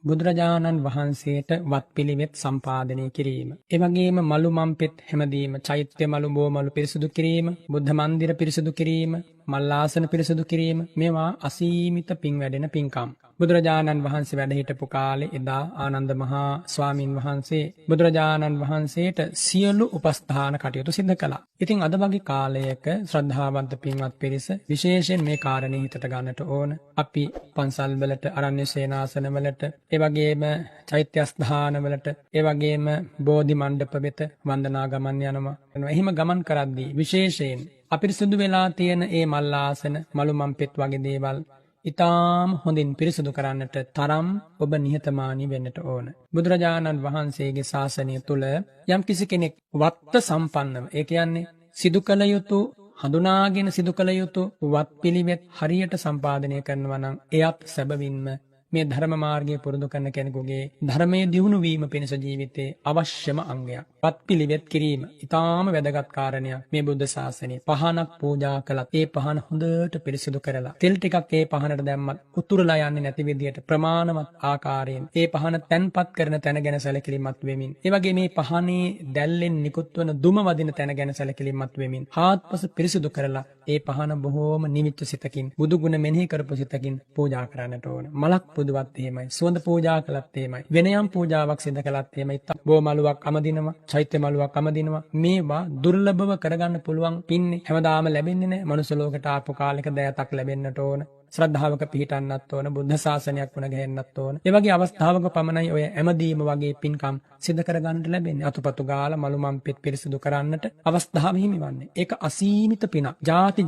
බුදුරජාණන් වහන්සේට වත්පිළිවෙත් සම්පාදනය කිරීම. ඒ වගේම මලු මම්පෙත් හැමදීම, චෛත්‍ය මලු බෝ මලු පිරිසුදු කිරීම, බුද්ධ මන්දිර පිරිසුදු කිරීම, මල්ලාසන පිරිසුදු කිරීම, මේවා අසීමිත පින් වැඩෙන පින්කම්. බුදුරජාණන් වහන්සේ වැඩ හිටපු කාලේ එදා ආනන්ද මහා ස්වාමින් වහන්සේ බුදුරජාණන් වහන්සේට සියලු උපස්ථාන කටයුතු සිදු කළා. ඉතින් අද වගේ කාලයක ශ්‍රද්ධාවන්ත පින්වත් පිරිස විශේෂයෙන් මේ කාරණේ හිතට ගන්නට ඕන. අපි පන්සල් වලට, අරණ්‍ය සේනාසන වලට, ඒ වගේම චෛත්‍ය ස්ථාන වලට, ඒ වගේම බෝධි මණ්ඩප වෙත වන්දනා ගමන් යනවා. එහෙම ගමන් කරද්දී විශේෂයෙන් අපිරිසුදු වෙලා තියෙන ඒ මල්ලාසන, මලු මම්පෙත් වගේ දේවල් ඉතාම හොඳින් පිරිසුදු කරන්නට තරම් ඔබ නිහතමානී වෙන්නට ඕන. බුදුරජාණන් වහන්සේගේ ශාසනය තුල යම් කිසි කෙනෙක් වත්ත සම්පන්නව, ඒ කියන්නේ සිදු කළ යුතු, හඳුනාගෙන සිදු කළ යුතු වත්පිළිවෙත් හරියට සම්පාදනය කරනවා නම් එයත් සැබවින්ම මේ ධර්ම මාර්ගයේ පුරුදු කරන කෙනෙකුගේ ධර්මයේ දියුණු වීම පිණිස ජීවිතයේ අවශ්‍යම අංගයක්. වත්පිළිවෙත් කිරීම ඊටාම වැදගත් කාරණයක්. මේ බුද්ධ ශාසනයේ පහනක් පූජා කළත් ඒ පහන හොඳට පිරිසිදු කරලා තෙල් ටිකක් ඒ පහනට දැම්මත් උතුරලා යන්නේ නැති විදියට ප්‍රමාණවත් ආකාරයෙන් ඒ පහන තැන්පත් කරන තැන ගැන සැලකිලිමත් වෙමින්, ඒ වගේ මේ පහනේ දැල්ලෙන් නිකුත් වන දුම වදින තැන ගැන සැලකිලිමත් වෙමින් හාත්පස පිරිසිදු කරලා ඒ පහන බොහෝම නිමිත්ත සිතකින්, බුදු ගුණ මෙනෙහි කරපු සිතකින් පූජා කරන්නට ඕන. මලක් පුදුවත් එහෙමයි, සුවඳ පූජා කළත් එහෙමයි, වෙනයම් පූජාවක් සිදු කළත් එහෙමයි, බෝ මලුවක් අමදිනවා, චෛත්‍ය මලුවක් අමදිනවා. මේවා දුර්ලභව කරගන්න පුළුවන් පින්නේ හැමදාම ලැබෙන්නේ නැහැ. මනුස්ස ලෝකයට ආපු කාලෙක දයතක් ලැබෙන්නට ඕන. ශ්‍රද්ධාවක පිහිටන්නත් ඕන, බුද්ධ ශාසනයක් වුණ ගැහෙන්නත් ඕන. ඒ වගේ අවස්ථාවක පමණයි ඔය ඇමදීම වගේ පින්කම් සිදු කරගන්නට ලැබෙන්නේ. අතුපතු ගාලා මලු මම්පෙත් පිරිසිදු කරන්නට අවස්ථාව හිමිවන්නේ. ඒක අසීමිත පිනක්. ಜಾති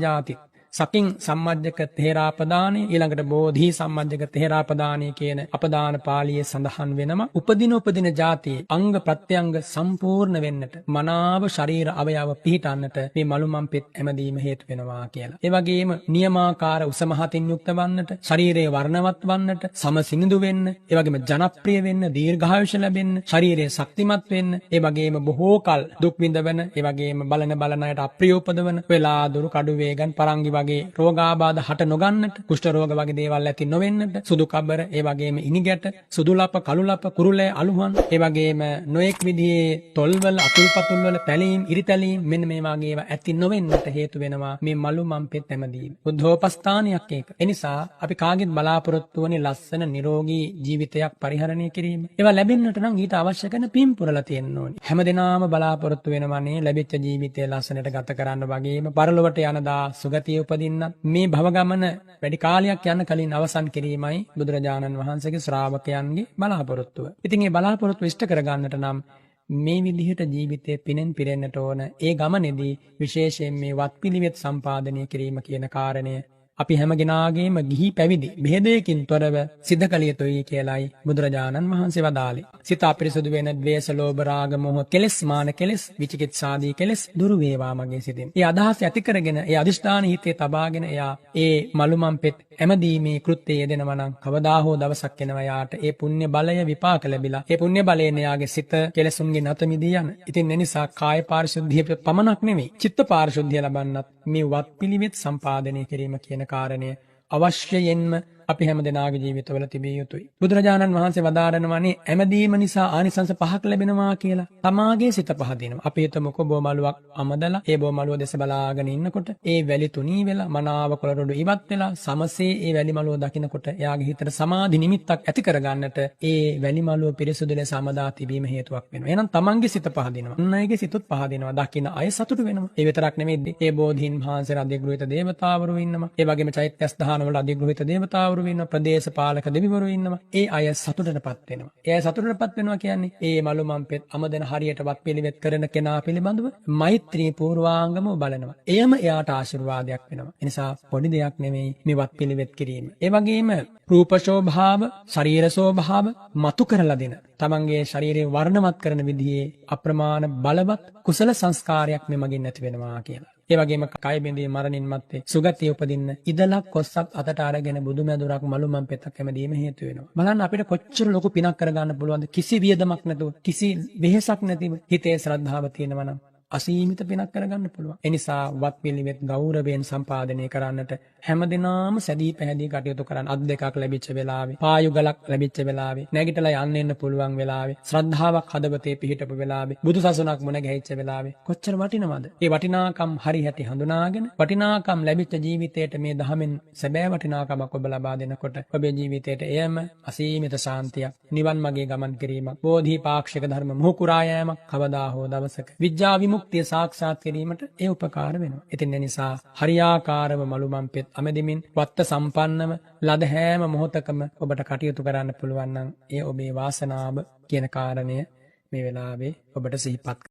සකින් සම්මජ්ජක තේරාපදානය, ඊළඟට බෝධි සම්මජ්ජක තේරාපදානය කියන අපදාන පාළියේ සඳහන් වෙනවා. උපදින જાතියේ අංග ප්‍රත්‍යංග සම්පූර්ණ වෙන්නට, මනාව ශරීර අවයව පිහිටන්නට මේ මලු මම්පෙත් ඇමදීම හේතු වෙනවා කියලා. ඒ වගේම නියමාකාර උසමහතින් යුක්ත වන්නට, ශරීරයේ වර්ණවත් වන්නට, සමසිනිඳු වෙන්න, ඒ වගේම ජනප්‍රිය වෙන්න, දීර්ඝායුෂ ලැබෙන්න, ශරීරයේ ශක්තිමත් වෙන්න, ඒ වගේම බොහෝ කල් දුක් විඳවන, ඒ වගේම බලන අයට අප්‍රිය උපදවන වෙලාදුරු, කඩු වේගන්, පරංගි වගේ රෝගාබාධ හට නොගන්නට, කුෂ්ඨ රෝග වගේ දේවල් ඇති නොවෙන්නට, සුදු කබර, ඒ වගේම ඉනිගැට, සුදු ලප, කළු ලප, කුරුලෑ, අලුහන්, ඒ වගේම නොඑක් විදිහේ තොල්වල, අතුල්පතුල්වල පැලීම්, ඉරිතැලීම්, මෙන්න මේ වගේ ඒවා ඇති නොවෙන්නට හේතු වෙනවා මේ මලු මම්පෙත් ඇමදීම. බුද්ධෝපස්ථානයක් ඒක. එනිසා අපි කාගෙත් බලාපොරොත්තු වන්නේ ලස්සන නිරෝගී ජීවිතයක් පරිහරණය කිරීම. ඒවා ලැබෙන්නට නම් ඊට අවශ්‍ය කරන පින් පුරලා තියෙන්න ඕනේ. හැමදෙනාම බලාපොරොත්තු වෙනවනේ ලැබිච්ච ජීවිතය ලස්සනට ගත කරන්න වගේම පරලොවට යනදා සුගතිය මේ භව ගමන වැඩි කාලයක් යන කලින් අවසන් කිරීමයි බුදුරජාණන් වහන්සේගේ ශ්‍රාවකයන්ගේ බලාපොරොත්තුව. ඉතින් මේ බලාපොරොත්තු ඉෂ්ට කරගන්නට නම් මේ විදිහට ජීවිතේ පිනෙන් පිරෙන්නට ඕන. ඒ ගමනේදී විශේෂයෙන් මේ වත්පිළිවෙත් සම්පාදනය කිරීම කියන කාරණය අපි හැමගෙනාගේම ගිහි පැවිදි බෙහෙදයකින් තොරව සිද්ධ කළ යුතුයි කියලායි බුදුරජාණන් වහන්සේ වදාළේ. සිත අපිරිසුදු වෙන ද්වේෂ, ලෝභ, රාග, මොහ කෙලෙස්, මාන කෙලෙස්, විචිකිච්ඡාදී කෙලෙස් දුරු වේවා මගේ සිතින්. ඒ අදහස ඇති කරගෙන, ඒ අදිෂ්ඨාන හිතේ තබාගෙන එයා ඒ මලු මම්පෙත් ඇමදීමේ කෘත්‍යය යෙදෙනවා නම් කවදා හෝ දවසක් එනවා යාට ඒ පුණ්‍ය බලය විපාක ලැබිලා, ඒ පුණ්‍ය බලයෙන් එයාගේ සිත කෙලෙසුන්ගෙන් අත මිදී යන. ඉතින් ඒ නිසා කාය පාරිශුද්ධිය පමණක් නෙමෙයි, චිත්ත පාරිශුද්ධිය ලබන්නත් මේ වත්පිළිවෙත් සම්පාදනය කිරීම කියන කාරණය අවශ්‍යයෙන්ම අපි හැම දෙනාගේ ජීවිතවල තිබිය යුතුයි. බුදුරජාණන් වහන්සේ වදාරනවානේ ඇමදීම නිසා ආනිසංස 5ක් ලැබෙනවා කියලා. තමාගේ සිත පහදිනවා. අපි හිතමුකෝ බෝමලුවක් අමදලා ඒ බෝමලුව දෙස බලාගෙන ඉන්නකොට ඒ වැලි තුනී වෙලා, මනාව කොළරොඩු ඉවත් වෙලා, සමසේ ඒ වැලි මලුව දකින්නකොට එයාගේ හිතට සමාධි නිමිත්තක් ඇති කරගන්නට ඒ වැලි මලුව පිරිසුදු ලෙස අමදා තිබීම හේතුවක් වෙනවා. එහෙනම් තමන්ගේ සිත පහදිනවා. අන්නයිගේ සිතත් පහදිනවා. දකින්න අය සතුටු වෙනවා. ඒ විතරක් නෙමෙයි, ඒ බෝධීන් වහන්සේලා අධිග්‍රහිත දේවතාවරු ඉන්නවා. ඒ වගේම චෛත්‍ය ස්ථානවල අධිග්‍රහිත දේවතාවරු ඉන්නවා, ප්‍රදේශපාලක දෙවිවරු ඉන්නවා. ඒ අය සතුටටපත් වෙනවා. ඒ අය සතුටටපත් වෙනවා කියන්නේ ඒ මලු මම්පෙත් අමදෙන හරියට වත්පිළිවෙත් කරන කෙනා පිළිබඳව මෛත්‍රී පූර්වාංගම බලනවා. එයම එයාට ආශිර්වාදයක් වෙනවා. ඒ නිසා පොඩි දෙයක් නෙමෙයි මේ වත්පිළිවෙත් කිරීම. ඒ වගේම රූප ශෝභාව, ශරීර ශෝභාව මතු කරලා දෙන, තමන්ගේ ශරීරය වර්ණවත් කරන විදිහේ අප්‍රමාණ බලවත් කුසල සංස්කාරයක් මේ මගින් ඇති වෙනවා කියලා. ඒ වගේම කය බිඳී මරණින් මත්තේ සුගතිය උපදින්න ඉදලක් කොස්සක් අතට අරගෙන බුදුමැදුරක් මලු මම්පෙත්තක් හැමදීම හේතු වෙනවා. බලන්න අපිට කොච්චර ලොකු පිනක් කරගන්න පුළුවන්ද කිසි වියදමක් නැතුව, කිසි වෙහෙසක් නැතිව හිතේ ශ්‍රද්ධාව තියෙනවා නම් අසීමිත පිනක් කරගන්න පුළුවන්. ඒ නිසා වත් පිළිවෙත් ගෞරවයෙන් සම්පාදනය කරන්නට හැමදෙනාම සැදී පැහැදී කටයුතු කරන්න. අත් දෙකක් ලැබිච්ච වෙලාවේ, පායුගලක් ලැබිච්ච වෙලාවේ, නැගිටලා යන්න එන්න පුළුවන් වෙලාවේ, ශ්‍රද්ධාවක් හදවතේ පිහිටපු වෙලාවේ, බුදුසසුනක් මුණ ගැහිච්ච වෙලාවේ කොච්චර වටිනවද? ඒ වටිනාකම් හරි හැටි හඳුනාගෙන වටිනාකම් ලැබිච්ච ජීවිතයට මේ දහමෙන් සැබෑ වටිනාකමක් ඔබ ලබා දෙනකොට ඔබේ ජීවිතයට එයම අසීමිත ශාන්තියක්, නිවන් මාගේ ගමන් කිරීමක්, බෝධිපාක්ෂික ධර්ම මුහුකුරා යෑමක් කවදා හෝ දවසක විඥා විමුක්තිය සාක්ෂාත් කිරීමට ඒ උපකාර වෙනවා. ඉතින් ඒ නිසා හරියාකාරව මලුමන් පෙත් අමෙදිමින් වත්ත සම්පන්නව ලද හැම මොහොතකම ඔබට කටයුතු කරන්න පුළුවන් නම් ඒ ඔබේ වාසනාව කියන කාරණය මේ වෙලාවේ ඔබට සිහිපත්